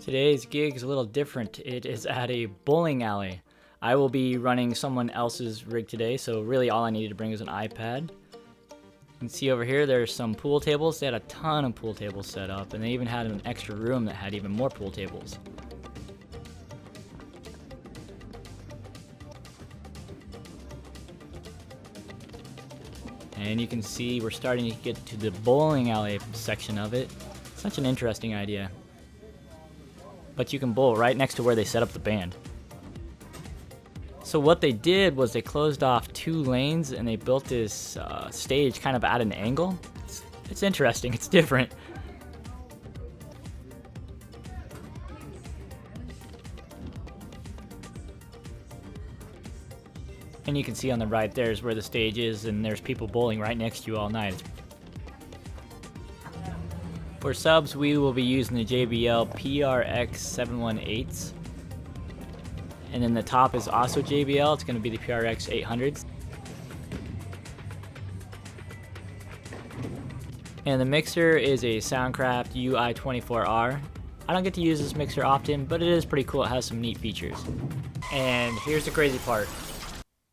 Today's gig is a little different. It is at a bowling alley. I will be running someone else's rig today, so really all I needed to bring is an iPad. You can see over here there's some pool tables. They had a ton of pool tables set up, and they even had an extra room that had even more pool tables. And you can see we're starting to get to the bowling alley section of it. Such an interesting idea. But you can bowl right next to where they set up the band. So what they did was they closed off 2 lanes and they built this stage kind of at an angle. It's interesting, it's different. And you can see on the right there's where the stage is, and there's people bowling right next to you all night. For subs, we will be using the JBL PRX 718s. And then the top is also JBL. It's going to be the PRX 800s. And the mixer is a Soundcraft UI24R. I don't get to use this mixer often, but it is pretty cool. It has some neat features. And here's the crazy part.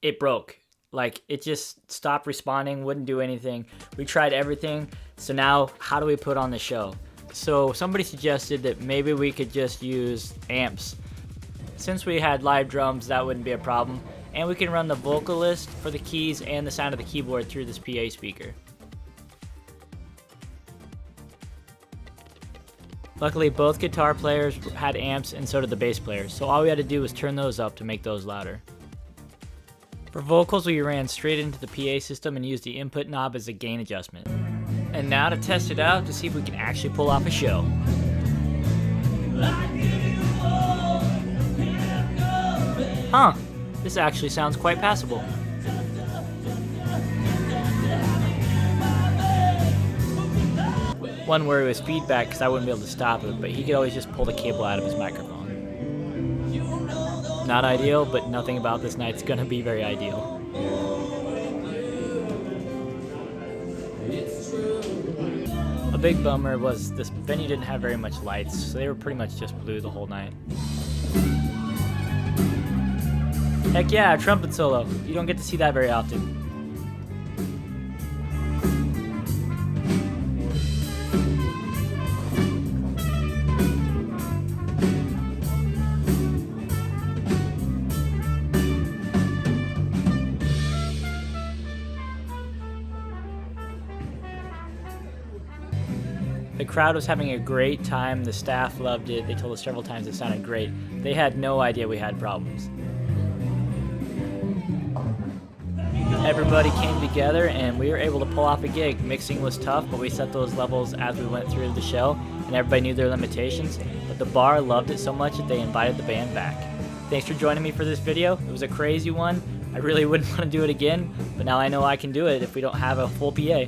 It broke. Like, it just stopped responding, wouldn't do anything. We tried everything. So now, how do we put on the show? So somebody suggested that maybe we could just use amps. Since we had live drums, that wouldn't be a problem. And we can run the vocalist for the keys and the sound of the keyboard through this PA speaker. Luckily, both guitar players had amps and so did the bass players. So all we had to do was turn those up to make those louder. For vocals, we ran straight into the PA system and used the input knob as a gain adjustment. And now to test it out to see if we can actually pull off a show. Huh, this actually sounds quite passable. One worry was feedback because I wouldn't be able to stop it, but he could always just pull the cable out of his microphone. Not ideal, but nothing about this night's gonna be very ideal. A big bummer was this venue didn't have very much lights, so they were pretty much just blue the whole night. Heck yeah, a trumpet solo. You don't get to see that very often. The crowd was having a great time, the staff loved it, they told us several times it sounded great. They had no idea we had problems. Everybody came together and we were able to pull off a gig. Mixing was tough, but we set those levels as we went through the show, and everybody knew their limitations, but the bar loved it so much that they invited the band back. Thanks for joining me for this video. It was a crazy one. I really wouldn't want to do it again, but now I know I can do it if we don't have a full PA.